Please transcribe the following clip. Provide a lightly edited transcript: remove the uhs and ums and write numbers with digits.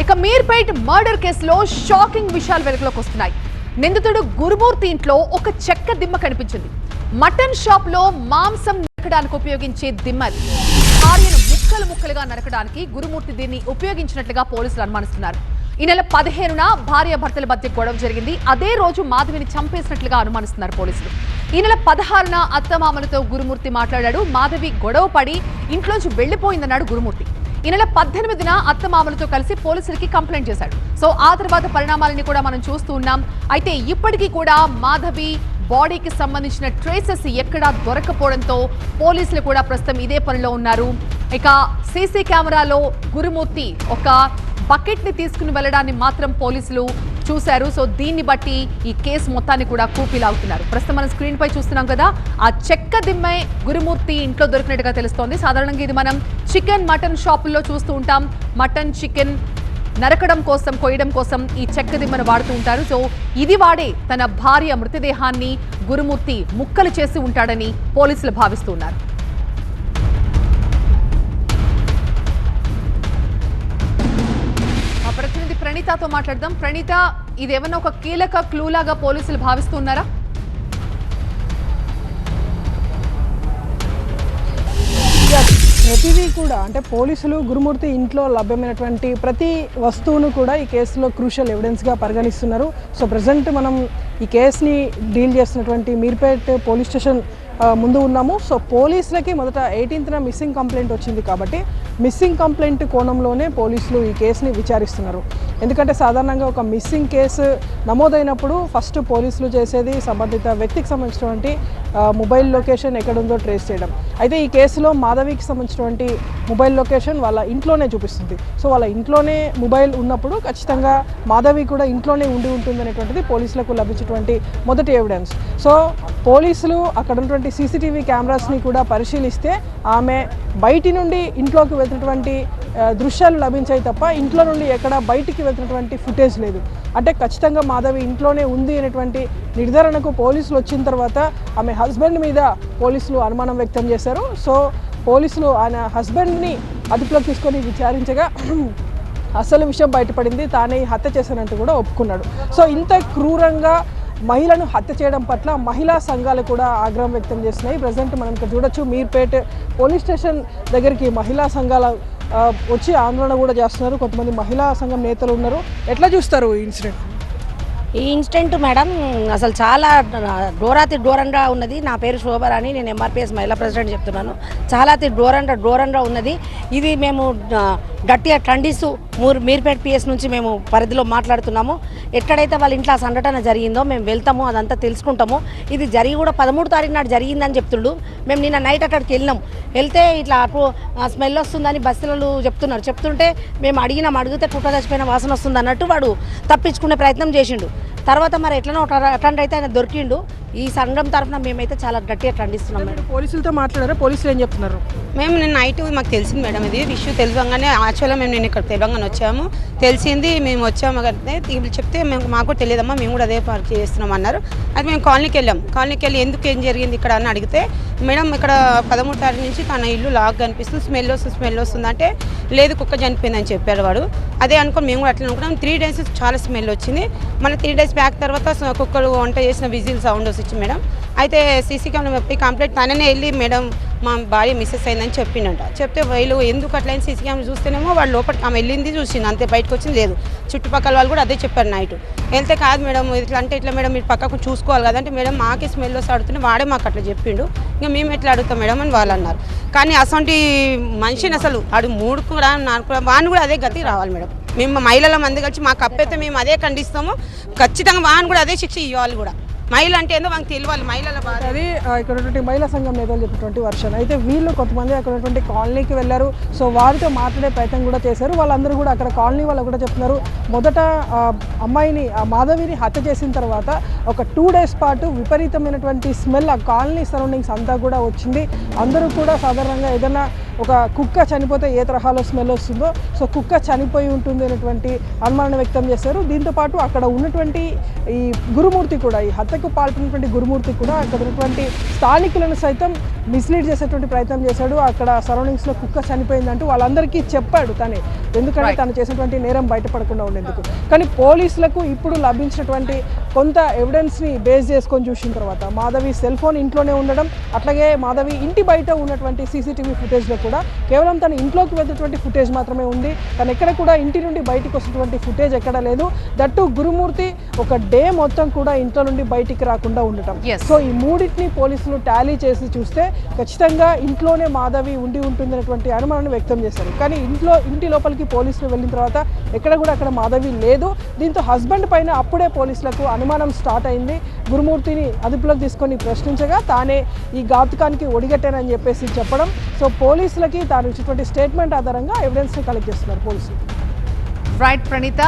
ఇక మీర్పేట్ మర్డర్ కేసులో షాకింగ్ విషయాలు వెలుగులోకి వస్తున్నాయి. నిందితుడు గురుమూర్తి ఇంట్లో ఒక చెక్క దిమ్మ కనిపించింది. మటన్ షాప్ లో మాంసం నరకడానికి ఉపయోగించే దిమ్మది. భార్యను ముక్కలు ముక్కలుగా నరకడానికి గురుమూర్తి దీన్ని ఉపయోగించినట్లుగా పోలీసులు అనుమానిస్తున్నారు. ఈ నెల 15న భార్య భర్తల మధ్య గొడవ జరిగింది. అదే రోజు మాధవిని చంపేసినట్లుగా అనుమానిస్తున్నారు పోలీసులు. ఈ నెల 16న అత్తమామలతో గురుమూర్తి మాట్లాడాడు. మాధవి గొడవ పడి ఇంట్లోంచి వెళ్లిపోయిందన్నాడు గురుమూర్తి. ఈ నెల 18న అత్తమామలతో కలిసి పోలీసులకి కంప్లైంట్ చేశాడు. సో ఆ తర్వాత పరిణామాలని కూడా మనం చూస్తూ ఉన్నాం. అయితే ఇప్పటికీ కూడా మాధవి బాడీకి సంబంధించిన ట్రేసెస్ ఎక్కడా దొరకపోవడంతో పోలీసులు కూడా ప్రస్తుతం ఇదే పనిలో ఉన్నారు. ఇక సీసీ కెమెరాలో గురుమూర్తి ఒక బకెట్ ని తీసుకుని వెళ్లడాన్ని మాత్రం పోలీసులు చూశారు. సో దీన్ని బట్టి ఈ కేసు మొత్తాన్ని కూడా కూపీలాగుతున్నారు. ప్రస్తుతం మనం స్క్రీన్ పై చూస్తున్నాం కదా, ఆ చెక్క దిమ్మే గురుమూర్తి ఇంట్లో దొరికినట్టుగా తెలుస్తోంది. సాధారణంగా ఇది మనం చికెన్ మటన్ షాపుల్లో చూస్తూ ఉంటాం. మటన్ చికెన్ నరకడం కోసం, కొయ్యడం కోసం ఈ చెక్క దిమ్మను వాడుతూ ఉంటారు. సో ఇది వాడే తన భార్య మృతదేహాన్ని గురుమూర్తి ముక్కలు చేసి ఉంటాడని పోలీసులు భావిస్తున్నారు. ప్రతినిధి ప్రణీతతో మాట్లాడదాం. ప్రణీత, ఇదేమన్నా ఒక కీలక క్లూలాగా పోలీసులు భావిస్తున్నారా? ప్రతిదీ కూడా అంటే పోలీసులు గురుమూర్తి ఇంట్లో లభ్యమైనటువంటి ప్రతి వస్తువును కూడా ఈ కేసులో క్రూషియల్ ఎవిడెన్స్గా పరిగణిస్తున్నారు. సో ప్రజెంట్ మనం ఈ కేసుని డీల్ చేస్తున్నటువంటి మీర్పేట్ పోలీస్ స్టేషన్ ముందు ఉన్నాము. సో పోలీసులకి మొదట 18న మిస్సింగ్ కంప్లైంట్ వచ్చింది కాబట్టి మిస్సింగ్ కంప్లైంట్ కోణంలోనే పోలీసులు ఈ కేసుని విచారిస్తున్నారు. ఎందుకంటే సాధారణంగా ఒక మిస్సింగ్ కేసు నమోదైనప్పుడు ఫస్ట్ పోలీసులు చేసేది సంబంధిత వ్యక్తికి సంబంధించినటువంటి మొబైల్ లొకేషన్ ఎక్కడుందో ట్రేస్ చేయడం. అయితే ఈ కేసులో మాధవికి సంబంధించినటువంటి మొబైల్ లొకేషన్ వాళ్ళ ఇంట్లోనే చూపిస్తుంది. సో వాళ్ళ ఇంట్లోనే మొబైల్ ఉన్నప్పుడు ఖచ్చితంగా మాధవి కూడా ఇంట్లోనే ఉండి ఉంటుంది అనేటువంటిది పోలీసులకు లభించినటువంటి మొదటి ఎవిడెన్స్. సో పోలీసులు అక్కడ ఉన్నటువంటి సీసీటీవీ కెమెరాస్ని కూడా పరిశీలిస్తే ఆమె బయటి నుండి ఇంట్లోకి వెళ్తున్నటువంటి దృశ్యాలు లభించాయి తప్ప ఇంట్లో నుండి ఎక్కడ బయటికి వెళ్తున్నటువంటి ఫుటేజ్ లేదు. అంటే ఖచ్చితంగా మాధవి ఇంట్లోనే ఉంది అనేటువంటి నిర్ధారణకు పోలీసులు వచ్చిన తర్వాత ఆమె హస్బెండ్ మీద పోలీసులు అనుమానం వ్యక్తం చేశారు. సో పోలీసులు ఆయన హస్బెండ్ని అదుపులోకి తీసుకొని విచారించగా అసలు విషయం బయటపడింది. తానే హత్య చేశానంటూ కూడా ఒప్పుకున్నాడు. సో ఇంత క్రూరంగా మహిళను హత్య చేయడం పట్ల మహిళా సంఘాలు కూడా ఆగ్రహం వ్యక్తం చేస్తున్నాయి. ప్రజెంట్ మనం ఇక్కడ చూడొచ్చు, మీర్పేట్ పోలీస్ స్టేషన్ దగ్గరికి మహిళా సంఘాల వచ్చి ఆందోళన కూడా చేస్తున్నారు. కొంతమంది మహిళా సంఘం నేతలు ఉన్నారు. ఎట్లా చూస్తారు ఈ ఇన్సిడెంట్? ఈ ఇన్సిడెంట్ మేడం అసలు చాలా ఘోరంగా ఉన్నది. నా పేరు శోభరాణి, నేను ఎంఆర్పిఎస్ మహిళా ప్రెసిడెంట్ చెప్తున్నాను. చాలా ఘోరంగా ఉన్నది. ఇది మేము గట్టిగా ఖండిస్తూ మీర్పేట్ పిఎస్ నుంచి మేము పరిధిలో మాట్లాడుతున్నాము. ఎక్కడైతే వాళ్ళ ఇంట్లో ఆ సంఘటన జరిగిందో మేము వెళ్తాము, అదంతా తెలుసుకుంటాము. ఇది జరిగి కూడా 13 తారీఖు నాడు జరిగిందని చెప్తుండు. మేము నిన్న నైట్ అక్కడికి వెళ్తే ఇట్లా స్మెల్ వస్తుందని బస్సులు చెప్తుంటే మేము అడిగితే కుట్ట చచ్చిపోయిన వాసన వస్తుంది అన్నట్టు వాడు తప్పించుకునే ప్రయత్నం చేసిండు. తర్వాత మరి ఎట్లనో అటెండ్ అయితే ఆయన దొరికిండు. ఈ సంఘం తరఫున మేమైతే చాలా గట్టిగా ఖండిస్తున్నాం మేడం. పోలీసులతో మాట్లాడారా? పోలీసులు ఏం చెప్తున్నారు? మేము నిన్న నైట్ మాకు తెలిసింది మేడం, ఇది ఇష్యూ తెలియగానే యాక్చువల్గా మేము నేను ఇక్కడ తెలంగాణ వచ్చాము, తెలిసింది మేము వచ్చాము కదా చెప్తే మాకు తెలియదమ్మా, మేము కూడా అదే పార్క్ చేస్తున్నాం అన్నారు. అది మేము కాలనీకి వెళ్ళి ఎందుకు ఏం జరిగింది ఇక్కడ అని అడిగితే మేడం ఇక్కడ 13 తారీఖు నుంచి తన ఇల్లు లాగ్ కనిపిస్తుంది, స్మెల్ వస్తుంది అంటే లేదు కుక్క చనిపోయిందని చెప్పారు వాడు. అదే అనుకుని మేము కూడా అట్లా అనుకున్నాం. 3 days చాలా స్మెల్ వచ్చింది. మళ్ళీ 3 days బ్యాక్ తర్వాత కుక్కలు వంట చేసిన విజిల్ సౌండ్ వచ్చింది మేడం. అయితే సీసీ కెమెరా కంప్లైంట్ తననే వెళ్ళి మేడం మా భార్య మిస్సెస్ అయిందని చెప్పిండంట. చెప్తే వీళ్ళు ఎందుకు అట్లయినా సీసీ కెమెరా చూస్తేనేమో వాళ్ళు లోపలికి ఆమె వెళ్ళింది చూసింది, అంతే బయటకు వచ్చింది లేదు. చుట్టుపక్కల వాళ్ళు కూడా అదే చెప్పారు నైట్. వెళ్తే కాదు మేడం ఇట్లా అంటే ఇట్లా మేడం మీరు పక్కకు చూసుకోవాలి కదంటే మేడం మాకే స్మెల్ వస్తే అడుగుతుంది, వాడే మాకు అట్లా చెప్పిండు, ఇంకా మేము ఎట్లా అడుగుతాం మేడం అని వాళ్ళు అన్నారు. కానీ అసలు మనిషిని అసలు ఆడు 3 కూడా 4 వాడిని కూడా అదే గతి రావాలి మేడం. మేము మహిళల మంది కలిసి మాకు అప్పైతే మేము అదే ఖండిస్తాము. ఖచ్చితంగా వాడిని కూడా అదే శిక్ష ఇవ్వాలి కూడా. మహిళ అంటే ఏందో మనకు తెలియాలి. మహిళల బాధ అది ఇక్కడ ఉన్నటువంటి మహిళా సంఘం నేతలు చెప్పినటువంటి వర్షన్. అయితే వీళ్ళు కొంతమంది అక్కడ ఉన్నటువంటి కాలనీకి వెళ్ళారు. సో వారితో మాట్లాడే ప్రయత్నం కూడా చేశారు. వాళ్ళందరూ కూడా అక్కడ కాలనీ వాళ్ళు కూడా చెప్తున్నారు, మొదట అమ్మాయిని మాధవిని హత్య చేసిన తర్వాత ఒక 2 days పాటు విపరీతమైనటువంటి స్మెల్ ఆ కాలనీ సరౌండింగ్స్ అంతా కూడా వచ్చింది. అందరూ కూడా సాధారణంగా ఏదైనా ఒక కుక్క చనిపోతే ఏ తరహాలో స్మెల్ వస్తుందో సో కుక్క చనిపోయి ఉంటుంది అనేటువంటి అనుమానం వ్యక్తం చేశారు. దీంతోపాటు అక్కడ ఉన్నటువంటి ఈ గురుమూర్తి కూడా, ఈ హత్యకు పాల్పడినటువంటి గురుమూర్తి కూడా అక్కడ ఉన్నటువంటి స్థానికులను సైతం మిస్లీడ్ చేసేటువంటి ప్రయత్నం చేశాడు. అక్కడ సరౌండింగ్స్లో కుక్క చనిపోయిందంటూ వాళ్ళందరికీ చెప్పాడు తనే, ఎందుకంటే తను చేసినటువంటి నేరం బయటపడకుండా ఉండేందుకు. కానీ పోలీసులకు ఇప్పుడు లభించినటువంటి కొంత ఎవిడెన్స్ని బేస్ చేసుకొని చూసిన తర్వాత మాధవి సెల్ ఫోన్ ఇంట్లోనే ఉండడం, అట్లాగే మాధవి ఇంటి బయట ఉన్నటువంటి సీసీటీవీ ఫుటేజ్లో కూడా కేవలం తన ఇంట్లోకి వెళ్ళినటువంటి ఫుటేజ్ మాత్రమే ఉంది. తను ఎక్కడ కూడా ఇంటి నుండి బయటికి వచ్చినటువంటి ఫుటేజ్ ఎక్కడ లేదు. దట్టు గురుమూర్తి ఒక డే మొత్తం కూడా ఇంట్లో నుండి బయటికి రాకుండా ఉండటం. సో ఈ మూడింటిని పోలీసులు టాలీ చేసి చూస్తే ఖచ్చితంగా ఇంట్లోనే మాధవి ఉండి ఉంటుందనేటువంటి అనుమానాన్ని వ్యక్తం చేశారు. కానీ ఇంటి లోపలికి పోలీసులు వెళ్ళిన తర్వాత ఎక్కడ కూడా అక్కడ మాధవి లేదు. దీంతో హస్బెండ్ పైన అప్పుడే పోలీసులకు అనుమానం స్టార్ట్ అయింది. గురుమూర్తిని అదుపులోకి తీసుకొని ప్రశ్నించగా తానే ఈ ఘాతుకానికి ఒడిగట్టానని చెప్పేసి చెప్పడం. సో పోలీసులకి తాను ఇచ్చినటువంటి స్టేట్మెంట్ ఆధారంగా ఎవిడెన్స్ని కలెక్ట్ చేస్తున్నారు పోలీసులు. రైట్ ప్రణీత.